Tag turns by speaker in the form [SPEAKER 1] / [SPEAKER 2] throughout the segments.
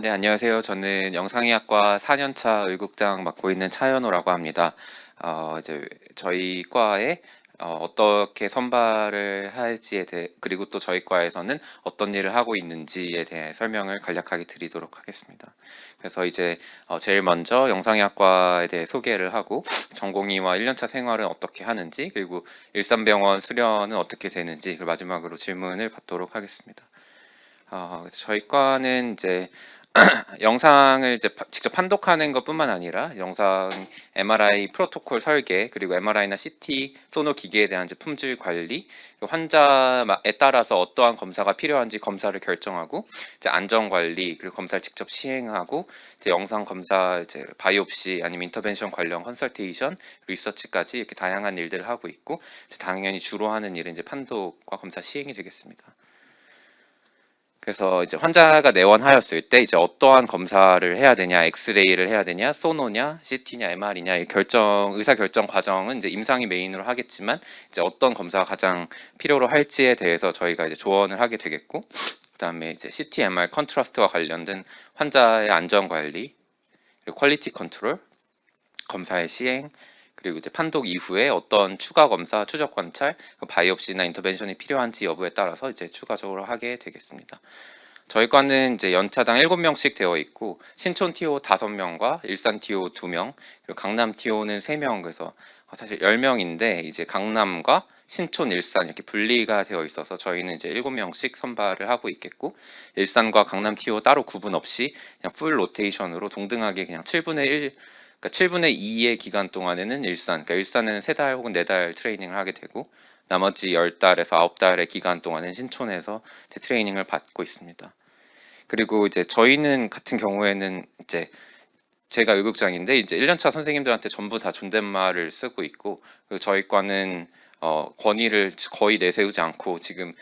[SPEAKER 1] 네, 안녕하세요. 저는 영상의학과 4년차 의국장 맡고 있는 차현호라고 합니다. 이제 저희 과에 어떻게 선발을 할지에 대해, 그리고 또 저희 과에서는 어떤 일을 하고 있는지에 대해 설명을 간략하게 드리도록 하겠습니다. 그래서 이제 제일 먼저 영상의학과에 대해 소개를 하고, 전공의와 1년차 생활은 어떻게 하는지, 그리고 일산병원 수련은 어떻게 되는지, 그리고 마지막으로 질문을 받도록 하겠습니다. 그래서 저희 과는 이제 영상을 이제 직접 판독하는 것뿐만 아니라 영상 MRI 프로토콜 설계, 그리고 MRI나 CT 소노 기기에 대한 이제 품질 관리, 환자에 따라서 어떠한 검사가 필요한지 검사를 결정하고, 이제 안전 관리, 그리고 검사를 직접 시행하고, 이제 영상 검사, 이제 바이옵시 아니면 인터벤션 관련 컨설테이션, 리서치까지 이렇게 다양한 일들을 하고 있고, 이제 당연히 주로 하는 일은 이제 판독과 검사 시행이 되겠습니다. 그래서 이제 환자가 내원하였을 때 이제 어떠한 검사를 해야 되냐, 엑스레이를 해야 되냐, 소노냐, CT냐, MR이냐, 의사 결정 과정은 이제 임상이 메인으로 하겠지만, 이제 어떤 검사가 가장 필요로 할지에 대해서 저희가 이제 조언을 하게 되겠고, 그다음에 이제 CT, MR 컨트라스트와 관련된 환자의 안전 관리, 그리고 퀄리티 컨트롤, 검사의 시행, 그리고 이제 판독 이후에 어떤 추가 검사, 추적 관찰, 바이옵시나 인터벤션이 필요한지 여부에 따라서 이제 추가적으로 하게 되겠습니다. 저희 과는 이제 연차당 7명씩 되어 있고, 신촌 TO 5명과 일산 TO 2명, 그리고 강남 TO는 3명, 그래서 사실 10명인데 이제 강남과 신촌, 일산 이렇게 분리가 되어 있어서 저희는 이제 7명씩 선발을 하고 있겠고, 일산과 강남 TO 따로 구분 없이 그냥 풀 로테이션으로 동등하게 그냥 7분의 1, 그러니까 7분의 2의 기간 동안에는 그러니까 일산은 3달 혹은 4달 트레이닝을 하게 되고, 나머지 10달에서 9달의 기간 동안은 신촌에서 트레이닝을 받고 있습니다. 그리고 이제 저희는 같은 경우에는 이제 제가 의국장인데 이제 1년차 선생님들한테 전부 다 존댓말을 쓰고 있고, 그리고 저희 과는 권위를 거의 내세우지 않고 지금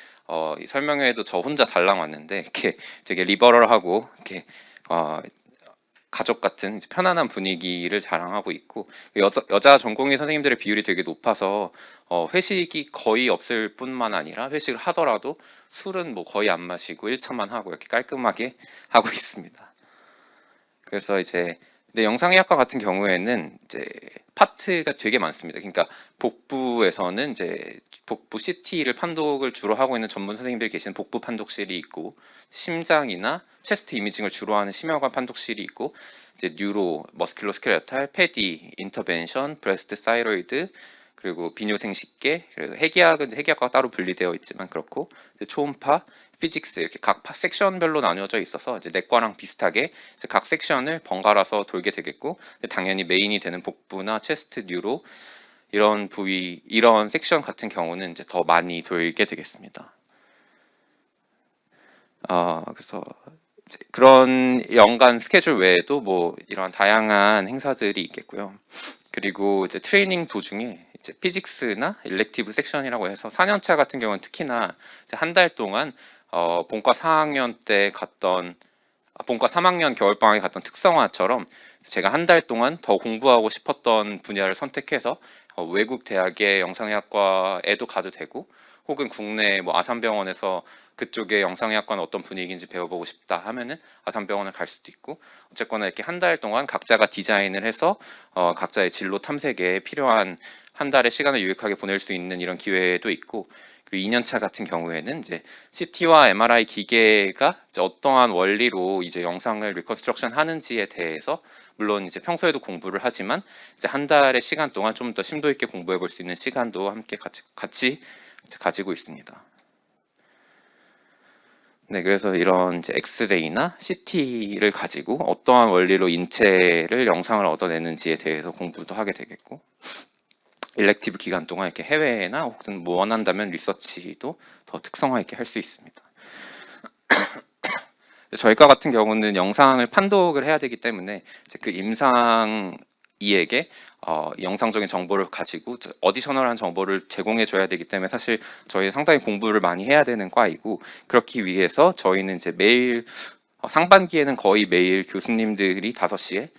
[SPEAKER 1] 이 설명회에도 저 혼자 달랑 왔는데 이렇게 되게 리버럴하고 이렇게 가족 같은 편안한 분위기를 자랑하고 있고, 여자 전공의 선생님들의 비율이 되게 높아서 회식이 거의 없을 뿐만 아니라 회식을 하더라도 술은 뭐 거의 안 마시고 1차만 하고 이렇게 깔끔하게 하고 있습니다. 그래서 이제 근데 영상의학과 같은 경우에는 이제 파트가 되게 많습니다. 그러니까 복부에서는 이제 복부 CT를 판독을 주로 하고 있는 전문 선생님들이 계시는 복부 판독실이 있고, 심장이나 체스트 이미징을 주로 하는 심혈관 판독실이 있고, 이제 뉴로, 머스큘로스켈레탈, 패디, 인터벤션, 브레스트 사이로이드, 그리고 비뇨생식계, 그리고 해기학과 따로 분리되어 있지만 그렇고, 초음파, 피직스 이렇게 각 섹션별로 나뉘어져 있어서 이제 내과랑 비슷하게 이제 각 섹션을 번갈아서 돌게 되겠고, 당연히 메인이 되는 복부나 체스트, 뉴로 이런 부위, 이런 섹션 같은 경우는 이제 더 많이 돌게 되겠습니다. 그래서 이제 그런 연간 스케줄 외에도 뭐 이런 다양한 행사들이 있겠고요. 그리고 이제 트레이닝 도중에 이제 피직스나 일렉티브 섹션이라고 해서 4년차 같은 경우는 특히나 한 달 동안 본과 4학년 때 갔던 본과 3학년 겨울방학에 갔던 특성화처럼 제가 한 달 동안 더 공부하고 싶었던 분야를 선택해서 외국 대학의 영상의학과에도 가도 되고, 혹은 국내 뭐 아산병원에서 그쪽의 영상의학과는 어떤 분위기인지 배워보고 싶다 하면은 아산병원을 갈 수도 있고, 어쨌거나 이렇게 한 달 동안 각자가 디자인을 해서 각자의 진로 탐색에 필요한 한 달의 시간을 유익하게 보낼 수 있는 이런 기회도 있고, 그리고 2년차 같은 경우에는 이제 CT와 MRI 기계가 이제 어떠한 원리로 이제 영상을 리컨스트럭션 하는지에 대해서, 물론 이제 평소에도 공부를 하지만 이제 한 달의 시간 동안 좀 더 심도 있게 공부해 볼 수 있는 시간도 함께 같이 이제 가지고 있습니다. 네, 그래서 이런 이제 엑스레이나 CT를 가지고 어떠한 원리로 인체를 영상을 얻어내는지에 대해서 공부도 하게 되겠고, 일렉티브 기간 동안 이렇게 해외나 혹은 뭐 원한다면 리서치도 더 특성화 있게 할 수 있습니다. 저희과 같은 경우는 영상을 판독을 해야 되기 때문에 이제 그 임상이에게 영상적인 정보를 가지고 어디셔널한 정보를 제공해 줘야 되기 때문에 사실 저희 상당히 공부를 많이 해야 되는 과이고, 그렇기 위해서 저희는 이제 매일 상반기에는 거의 매일 교수님들이 5시에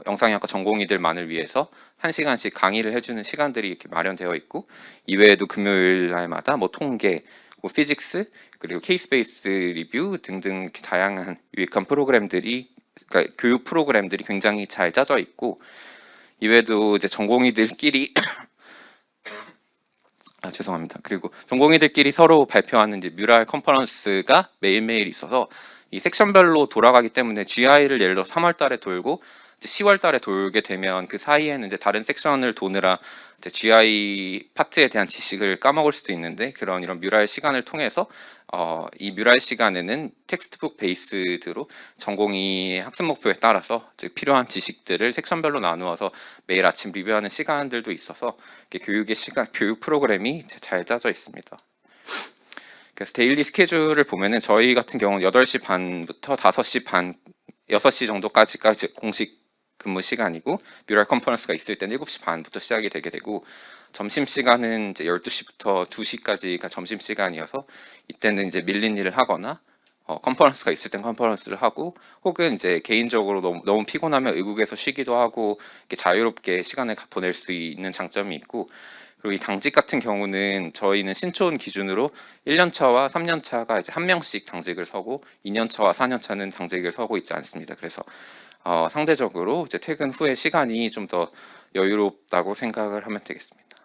[SPEAKER 1] 영상의학과 전공의들만을 위해서 1시간씩 강의를 해주는 시간들이 이렇게 마련되어 있고, 이외에도 금요일 날마다 뭐 통계, 뭐 피직스 그리고 케이스 베이스 리뷰 등등 다양한 유익한 프로그램들이 그러니까 교육 프로그램들이 굉장히 잘 짜져 있고 이외에도 이제 전공의들끼리 죄송합니다. 그리고 전공의들끼리 서로 발표하는 이제 뮤랄 컨퍼런스가 매일매일 있어서 이 섹션별로 돌아가기 때문에 GI를 예를 들어 3월 달에 돌고 이제 10월 달에 돌게 되면 그 사이에는 이제 다른 섹션을 도느라 이제 GI 파트에 대한 지식을 까먹을 수도 있는데 그런 이런 뮤랄 시간을 통해서 이 뮤랄 시간에는 텍스트북 베이스드로 전공의 학습 목표에 따라서 즉 필요한 지식들을 섹션별로 나누어서 매일 아침 리뷰하는 시간들도 있어서 교육의 시간, 교육 프로그램이 잘 짜져 있습니다. 그래서 데일리 스케줄을 보면은 저희 같은 경우는 8시 반부터 5시 반, 6시 정도까지가 이제 공식 근무 시간이고 뮤랄 컨퍼런스가 있을 때는 7시 반부터 시작이 되게 되고 점심시간은 이제 12시부터 2시까지가 점심시간이어서 이때는 이제 밀린 일을 하거나 컨퍼런스가 있을 땐 컨퍼런스를 하고 혹은 이제 개인적으로 너무 피곤하면 의국에서 쉬기도 하고 이렇게 자유롭게 시간을 보낼 수 있는 장점이 있고 그리고 이 당직 같은 경우는 저희는 신촌 기준으로 1년차와 3년차가 이제 한 명씩 당직을 서고 2년차와 4년차는 당직을 서고 있지 않습니다. 그래서 상대적으로 이제 퇴근 후에 시간이 좀 더 여유롭다고 생각을 하면 되겠습니다.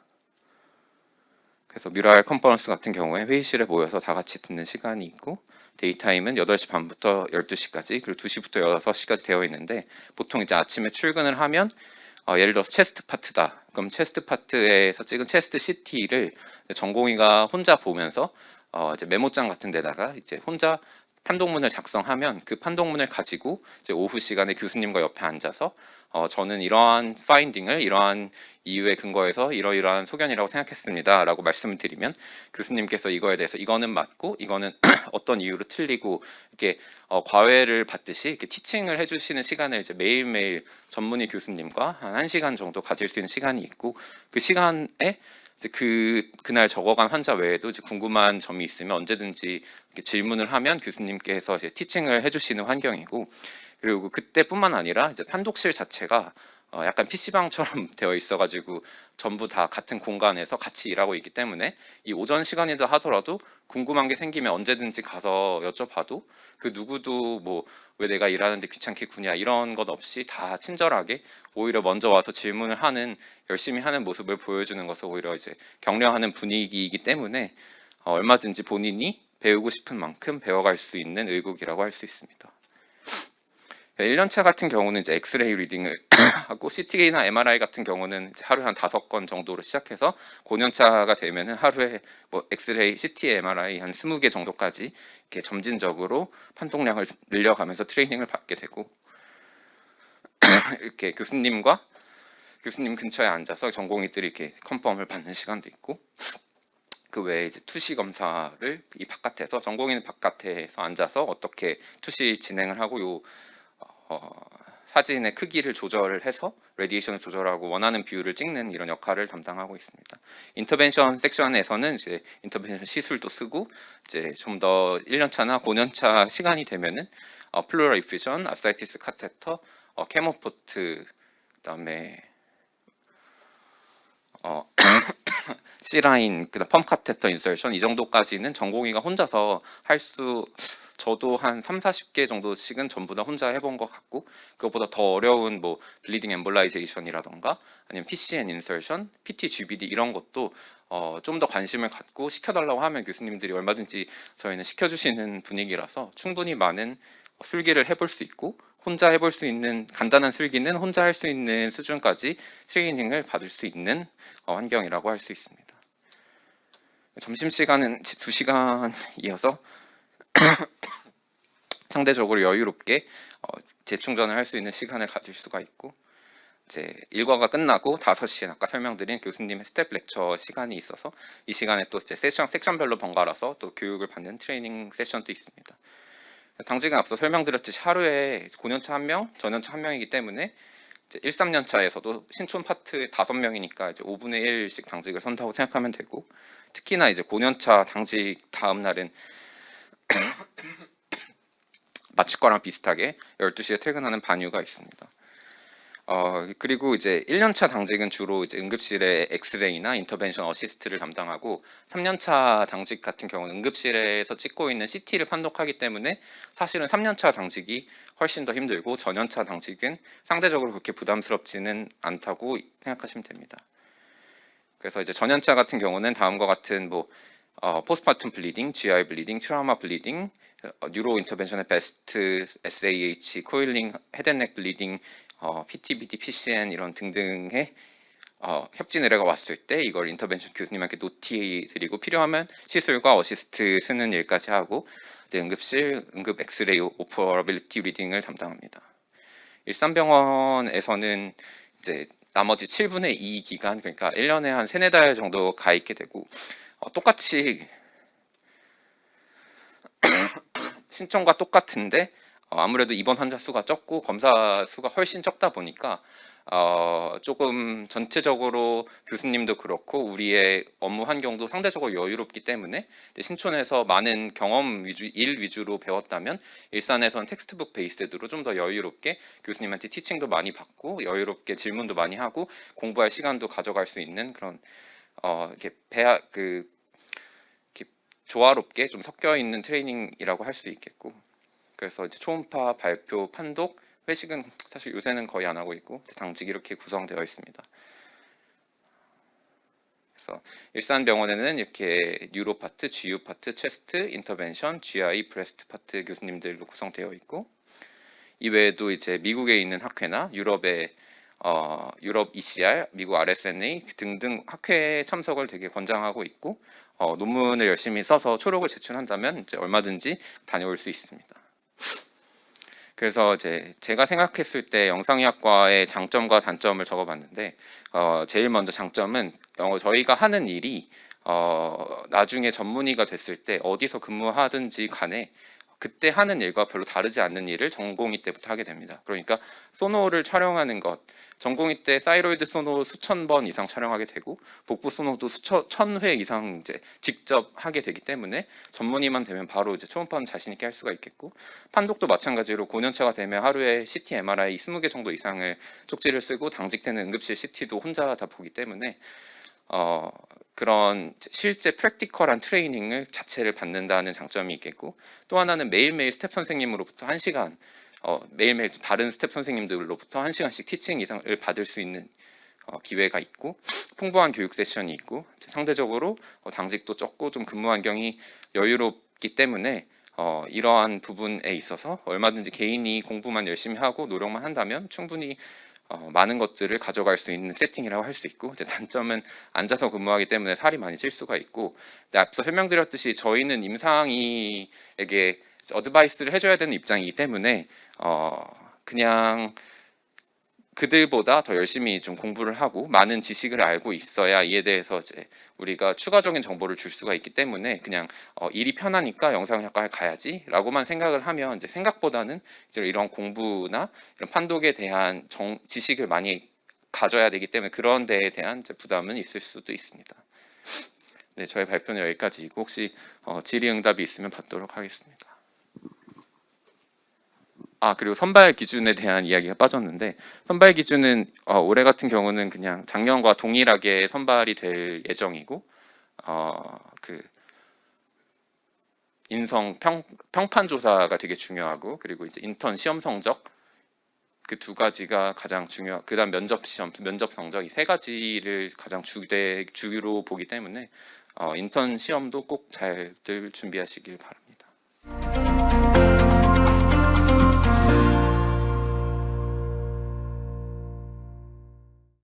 [SPEAKER 1] 그래서 뮤랄 컨퍼런스 같은 경우에 회의실에 모여서 다 같이 듣는 시간이 있고 데이타임은 8시 반부터 12시까지 그리고 2시부터 6시까지 되어 있는데 보통 이제 아침에 출근을 하면 예를 들어서 체스트 파트다. 그럼 체스트 파트에서 찍은 체스트 CT를 전공의가 혼자 보면서 이제 메모장 같은 데다가 이제 혼자 판독문을 작성하면 그 판독문을 가지고 이제 오후 시간에 교수님과 옆에 앉아서 저는 이러한 파인딩을 이러한 이유에 근거해서 이러이러한 소견이라고 생각했습니다 라고 말씀을 드리면 교수님께서 이거에 대해서 이거는 맞고 이거는 어떤 이유로 틀리고 이렇게 과외를 받듯이 이렇게 티칭을 해주시는 시간을 이제 매일매일 전문의 교수님과 한 1시간 정도 가질 수 있는 시간이 있고 그 시간에 이제 그날 적어간 환자 외에도 이제 궁금한 점이 있으면 언제든지 이렇게 질문을 하면 교수님께서 이제 티칭을 해주시는 환경이고 그리고 그때뿐만 아니라 이제 판독실 자체가 약간 PC방처럼 되어 있어가지고 전부 다 같은 공간에서 같이 일하고 있기 때문에 이 오전 시간이다 하더라도 궁금한 게 생기면 언제든지 가서 여쭤봐도 그 누구도 뭐 왜 내가 일하는데 귀찮게 구냐 이런 것 없이 다 친절하게 오히려 먼저 와서 질문을 하는 열심히 하는 모습을 보여주는 것을 오히려 이제 격려하는 분위기이기 때문에 얼마든지 본인이 배우고 싶은 만큼 배워갈 수 있는 의국이라고 할 수 있습니다. 1년차 같은 경우는 이제 엑스레이 리딩을 하고 CT나 MRI 같은 경우는 이제 하루에 한 5건 정도로 시작해서 고년차가 되면은 하루에 뭐 엑스레이, CT, MRI 한 20개 정도까지 이렇게 점진적으로 판독량을 늘려가면서 트레이닝을 받게 되고 이렇게 교수님 근처에 앉아서 전공의들이 이렇게 컨펌을 받는 시간도 있고 그 외에 이제 투시 검사를 이 바깥에서 전공의는 바깥에서 앉아서 어떻게 투시 진행을 하고 요 사진의 크기를 조절을 해서 레디에이션을 조절하고 원하는 뷰를 찍는 이런 역할을 담당하고 있습니다. 인터벤션 섹션에서는 이제 인터벤션 시술도 쓰고 이제 좀 더 1년차나 5년차 시간이 되면은 플루럴 이퓨전, 아사이티스 카테터, 케모포트 그다음에 C라인, 그다음 펌 카테터 인서션 이 정도까지는 전공의가 혼자서 저도 한 3, 40개 정도씩은 전부 다 혼자 해본 것 같고 그것보다 더 어려운 뭐 블리딩 엠볼라이제이션이라던가 아니면 PCN 인서션, PT-GBD 이런 것도 좀 더 관심을 갖고 시켜달라고 하면 교수님들이 얼마든지 저희는 시켜주시는 분위기라서 충분히 많은 술기를 해볼 수 있고 혼자 해볼 수 있는 간단한 술기는 혼자 할 수 있는 수준까지 트레이닝을 받을 수 있는 환경이라고 할 수 있습니다. 점심시간은 2시간이어서 상대적으로 여유롭게 재충전을 할 수 있는 시간을 가질 수가 있고 이제 일과가 끝나고 5시에 아까 설명드린 교수님의 스텝 렉처 시간이 있어서 이 시간에 또 이제 섹션별로 번갈아서 또 교육을 받는 트레이닝 세션도 있습니다. 당직은 앞서 설명드렸듯이 하루에 고년차 1명, 저년차 1명이기 때문에 이제 1, 3년차에서도 신촌 파트 5명이니까 이제 5분의 1씩 당직을 선다고 생각하면 되고 특히나 이제 고년차 당직 다음 날은 마칠 거랑 비슷하게 12시에 퇴근하는 반유가 있습니다. 그리고 이제 1년차 당직은 주로 이제 응급실의 엑스레이나 인터벤션 어시스트를 담당하고 3년차 당직 같은 경우는 응급실에서 찍고 있는 CT를 판독하기 때문에 사실은 3년차 당직이 훨씬 더 힘들고 전연차 당직은 상대적으로 그렇게 부담스럽지는 않다고 생각하시면 됩니다. 그래서 이제 전연차 같은 경우는 다음과 같은 뭐 포스트파tum 블리딩, GI 블리딩, 트라우마 블리딩, 뉴로 인터벤션의 베스트, SAH, 코일링, 헤드넥 블리딩, PTBD, PCN 이런 등등의 협진 의뢰가 왔을 때 이걸 인터벤션 교수님한테 노티 드리고 필요하면 시술과 어시스트 쓰는 일까지 하고 이제 응급실, 응급 엑스레이 오퍼러빌리티 리딩을 담당합니다. 일산병원에서는 이제 나머지 7분의 2 기간, 그러니까 1년에 한 3, 4달 정도 가 있게 되고 똑같이 신청과 똑같은데 아무래도 입원 환자 수가 적고 검사 수가 훨씬 적다 보니까 조금 전체적으로 교수님도 그렇고 우리의 업무 환경도 상대적으로 여유롭기 때문에 신촌에서 많은 경험 위주, 일 위주로 배웠다면 일산에서는 텍스트북 베이스드로 좀 더 여유롭게 교수님한테 티칭도 많이 받고 여유롭게 질문도 많이 하고 공부할 시간도 가져갈 수 있는 그런 이렇게 이렇게 조화롭게 좀 섞여 있는 트레이닝이라고 할 수 있겠고, 그래서 이제 초음파, 발표, 판독, 회식은 사실 요새는 거의 안 하고 있고 당직 이렇게 구성되어 있습니다. 그래서 일산병원에는 이렇게 뉴로 파트, GU 파트, 체스트, 인터벤션, GI, 브레스트 파트 교수님들로 구성되어 있고, 이외에도 이제 미국에 있는 학회나 유럽의 유럽 ECR, 미국 RSNA 등등 학회에 참석을 되게 권장하고 있고, 논문을 열심히 써서 초록을 제출한다면 이제 얼마든지 다녀올 수 있습니다. 그래서 이제 제가 생각했을 때 영상의학과의 장점과 단점을 적어봤는데 제일 먼저 장점은 저희가 하는 일이 나중에 전문의가 됐을 때 어디서 근무하든지 간에 그때 하는 일과 별로 다르지 않는 일을 전공의 때부터 하게 됩니다. 그러니까 소노를 촬영하는 것, 전공의 때 사이로이드 소노 수천 번 이상 촬영하게 되고 복부 소노도 수천 회 이상 이제 직접 하게 되기 때문에 전문의만 되면 바로 이제 초음파는 자신 있게 할 수가 있겠고, 판독도 마찬가지로 고년차가 되면 하루에 CT, MRI 20개 정도 이상을 쪽지를 쓰고 당직되는 응급실 CT도 혼자 다 보기 때문에 그런 실제 프랙티컬한 트레이닝을 자체를 받는다는 장점이 있겠고, 또 하나는 매일매일 스텝 선생님으로부터 1시간 매일매일 다른 스텝 선생님들로부터 1시간씩 티칭 이상을 받을 수 있는 기회가 있고, 풍부한 교육 세션이 있고, 상대적으로 당직도 적고 좀 근무 환경이 여유롭기 때문에 이러한 부분에 있어서 얼마든지 개인이 공부만 열심히 하고 노력만 한다면 충분히 많은 것들을 가져갈 수 있는 세팅이라고 할 수 있고, 단점은 앉아서 근무하기 때문에 살이 많이 찔 수가 있고, 앞서 설명드렸듯이 저희는 임상의에게 어드바이스를 해줘야 되는 입장이기 때문에 그냥 그들보다 더 열심히 좀 공부를 하고 많은 지식을 알고 있어야 이에 대해서 이제 우리가 추가적인 정보를 줄 수가 있기 때문에 그냥 일이 편하니까 영상학과에 가야지라고만 생각을 하면 이제 생각보다는 이제 이런 공부나 이런 판독에 대한 지식을 많이 가져야 되기 때문에 그런 데에 대한 이제 부담은 있을 수도 있습니다. 네, 저의 발표는 여기까지이고 혹시 질의응답이 있으면 받도록 하겠습니다. 그리고 선발 기준에 대한 이야기가 빠졌는데, 선발 기준은 올해 같은 경우는 그냥 작년과 동일하게 선발이 될 예정이고, 그 인성 평판 조사가 되게 중요하고, 그리고 이제 인턴 시험 성적 그 두 가지가 가장 그다음 면접 시험, 면접 성적 이 세 가지를 가장 주로 보기 때문에 인턴 시험도 꼭 잘들 준비하시길 바랍니다.